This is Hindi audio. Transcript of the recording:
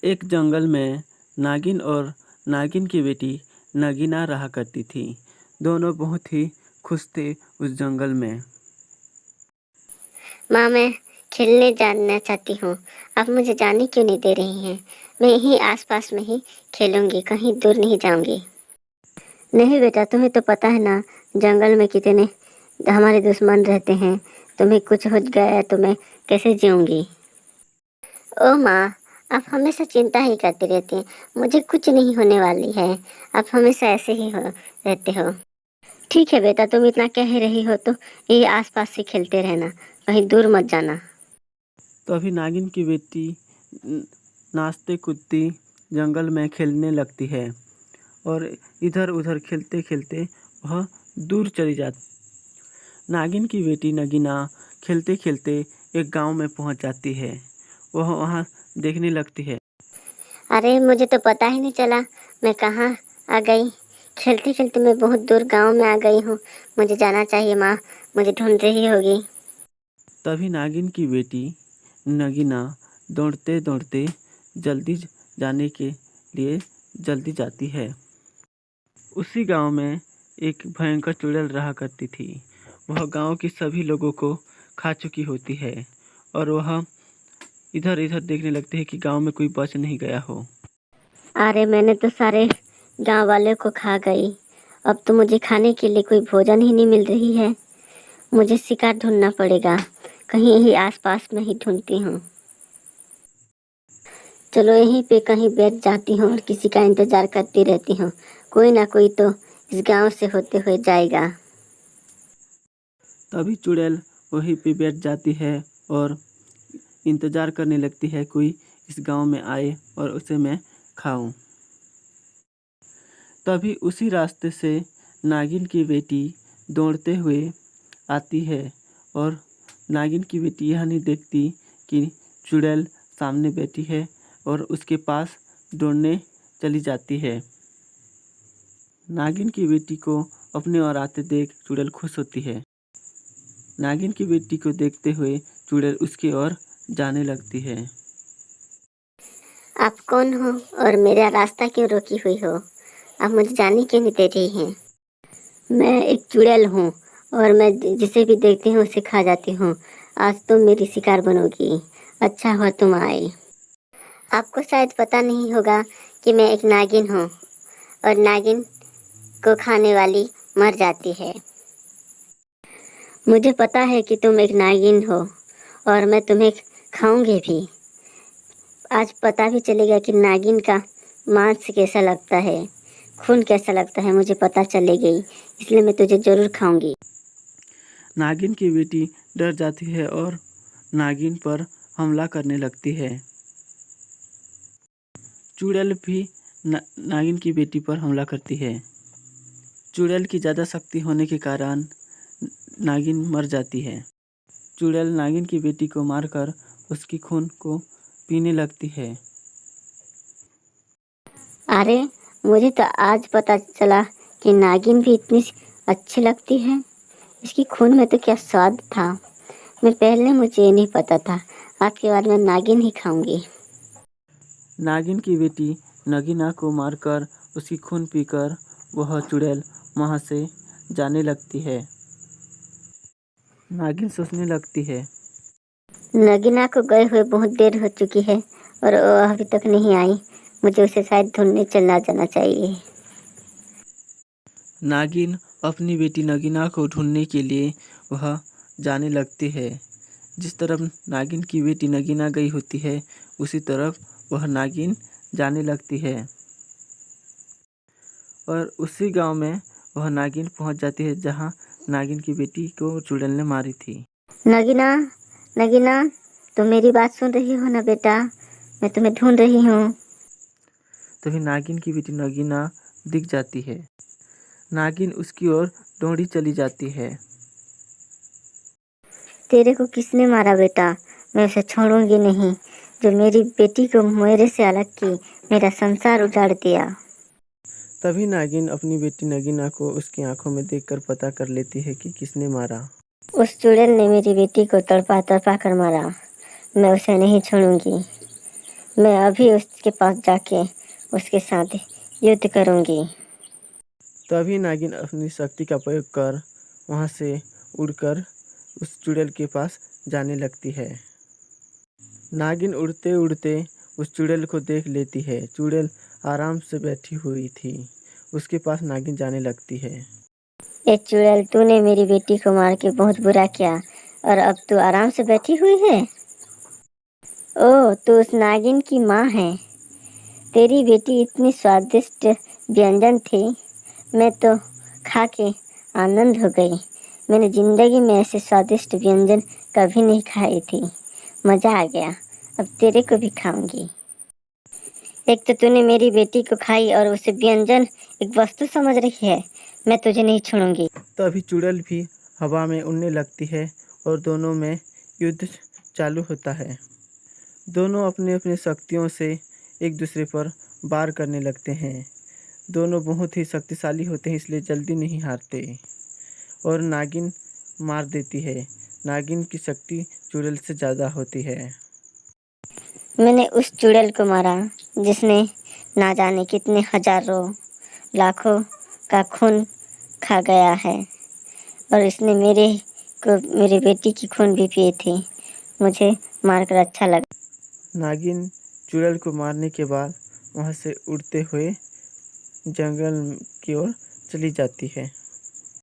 एक जंगल में नागिन और नागिन की बेटी नगीना रहा करती थी। दोनों बहुत ही खुश थे उस जंगल में। माँ, मैं खेलने जाना चाहती हूँ। आप मुझे जाने क्यों नहीं दे रही हैं? मैं यहीं आसपास में ही खेलूंगी, कहीं दूर नहीं जाऊंगी। नहीं बेटा, तुम्हें तो पता है ना, जंगल में कितने हमारे दुश्मन रहते हैं। तुम्हें कुछ हो गया तो मैं कैसे जीऊंगी? ओ माँ, आप हमेशा चिंता ही करती रहती हैं। मुझे कुछ नहीं होने वाली है। आप हमेशा ऐसे ही रहते हो। ठीक है बेटा, तुम इतना कह ही रही हो तो यही आसपास से खेलते रहना, कहीं दूर मत जाना। तभी नागिन की बेटी नाचते कूदती जंगल में खेलने लगती है और इधर उधर खेलते खेलते वह दूर चली जाती। नागिन की बेटी नगीना खेलते खेलते एक गांव में पहुंच जाती है। वह वहां देखने लगती है। अरे, मुझे तो पता ही नहीं चला मैं कहाँ आ गई। खेलते खेलते मैं बहुत दूर गांव में आ गई हूँ। मुझे जाना चाहिए, माँ मुझे ढूंढ रही होगी। तभी नागिन की बेटी नगीना दौड़ते दौड़ते जल्दी जाने के लिए जल्दी जाती है। उसी गांव में एक भयंकर चुड़ैल रहा करती थी। वह गांव के सभी लोगों को खा चुकी होती है और वह इधर इधर देखने लगती है कि गांव में कोई बच नहीं गया हो। अरे, मैंने तो सारे गांव वाले को खा गई। अब तो मुझे खाने के लिए कोई भोजन ही नहीं मिल रही है। मुझे शिकार ढूंढना पड़ेगा। कहीं यही आसपास में ही ढूंढती हूँ। चलो, यहीं पे कहीं बैठ जाती हूँ और किसी का इंतजार करती रहती हूँ। कोई ना कोई तो इस गांव से होते हुए जाएगा। तभी चुड़ैल वहीं पे बैठ जाती है और इंतजार करने लगती है कोई इस गांव में आए और उसे मैं खाऊं। तभी उसी रास्ते से नागिन की बेटी दौड़ते हुए आती है और नागिन की बेटी यह नहीं देखती कि चुड़ैल सामने बैठी है और उसके पास दौड़ने चली जाती है। नागिन की बेटी को अपने ओर आते देख चुड़ैल खुश होती है। नागिन की बेटी को देखते हुए चुड़ैल उसकी ओर जाने लगती है। आप कौन हो और मेरा रास्ता क्यों रोकी हुई हो? आप मुझे जाने क्यों नहीं दे रही हैं? मैं एक चुड़ैल हूँ और मैं जिसे भी देखती हूँ उसे खा जाती हूँ। आज तुम मेरी शिकार बनोगी। अच्छा हुआ तुम आए। आपको शायद पता नहीं होगा कि मैं एक नागिन हूँ और नागिन को खाने वाली मर जाती है। मुझे पता है कि तुम एक नागिन हो और मैं तुम्हें खाऊंगी भी। आज पता भी चलेगा कि नागिन का मांस कैसा लगता है, खून कैसा लगता है, मुझे पता चलेगी। इसलिए मैं तुझे जरूर खाऊंगी। नागिन की बेटी डर जाती है और नागिन पर हमला करने लगती है। चुड़ैल भी नागिन की बेटी पर हमला करती है। चुड़ैल की ज़्यादा शक्ति होने के कारण नागिन मर जाती है। चुड़ैल नागिन की बेटी को मारकर उसकी खून को पीने लगती है। अरे, मुझे तो आज पता चला कि नागिन भी इतनी अच्छी लगती है। इसकी खून में तो क्या स्वाद था। मैं पहले मुझे ये नहीं पता था। आज के बाद मैं नागिन ही खाऊंगी। नागिन की बेटी नगीना को मारकर उसकी खून पीकर वह चुड़ैल वहाँ से जाने लगती है। नागिन सोचने लगती है। नगीना को गए हुए बहुत देर हो चुकी है और वो अभी तक नहीं आई। मुझे उसे शायद ढूंढने चलना जाना चाहिए। नागिन अपनी बेटी नगीना को ढूंढने के लिए वह जाने लगती है। जिस तरफ नागिन की बेटी नगीना गई होती है उसी तरफ वह नागिन जाने लगती है और उसी गांव में वह नागिन पहुंच जाती है जहां नागिन की बेटी को चुड़ैल ने मारी थी। नगीना, नगीना, तुम मेरी बात सुन रही हो ना बेटा? मैं तुम्हें ढूंढ रही हूँ। तभी नागिन की बेटी नगीना दिख जाती है। नागिन उसकी ओर दौड़ी चली जाती है। तेरे को किसने मारा बेटा? मैं उसे छोड़ूंगी नहीं। जो मेरी बेटी को मेरे से अलग की, मेरा संसार उजाड़ दिया। तभी नागिन अपनी बेटी नगीना को उसकी आंखों में देखकर पता कर लेती है कि किसने मारा। उस चुड़ैल ने मेरी बेटी को तड़पा तड़पा कर मारा। मैं उसे नहीं छोड़ूंगी। मैं अभी उसके पास जाके उसके साथ युद्ध करूंगी। तभी नागिन अपनी शक्ति का प्रयोग कर वहाँ से उड़कर उस चुड़ैल के पास जाने लगती है। नागिन उड़ते उड़ते उस चुड़ैल को देख लेती है। चुड़ैल आराम से बैठी हुई थी। उसके पास नागिन जाने लगती है। ए चुड़ैल, तूने मेरी बेटी को मार के बहुत बुरा किया और अब तू आराम से बैठी हुई है। ओह, तू उस नागिन की माँ है। तेरी बेटी इतनी स्वादिष्ट व्यंजन थी, मैं तो खा के आनंद हो गई। मैंने जिंदगी में ऐसे स्वादिष्ट व्यंजन कभी नहीं खाई थी। मज़ा आ गया। अब तेरे को भी खाऊंगी। एक तो तूने मेरी बेटी को खाई और उसे व्यंजन एक वस्तु समझ रही है। मैं तुझे नहीं छोड़ूंगी। तभी चुड़ैल भी हवा में उड़ने लगती है और दोनों में युद्ध चालू होता है। दोनों अपने अपने शक्तियों से एक दूसरे पर वार करने लगते हैं। दोनों बहुत ही शक्तिशाली होते हैं, इसलिए जल्दी नहीं हारते और नागिन मार देती है। नागिन की शक्ति चुड़ैल से ज़्यादा होती है। मैंने उस चुड़ैल को मारा जिसने ना जाने कितने हजारों लाखों का खून खा गया है और इसने मेरे बेटी की खून भी पिए थे। मुझे मारकर अच्छा लगा। नागिन चुड़ैल को मारने के बाद वहाँ से उड़ते हुए जंगल की ओर चली जाती है।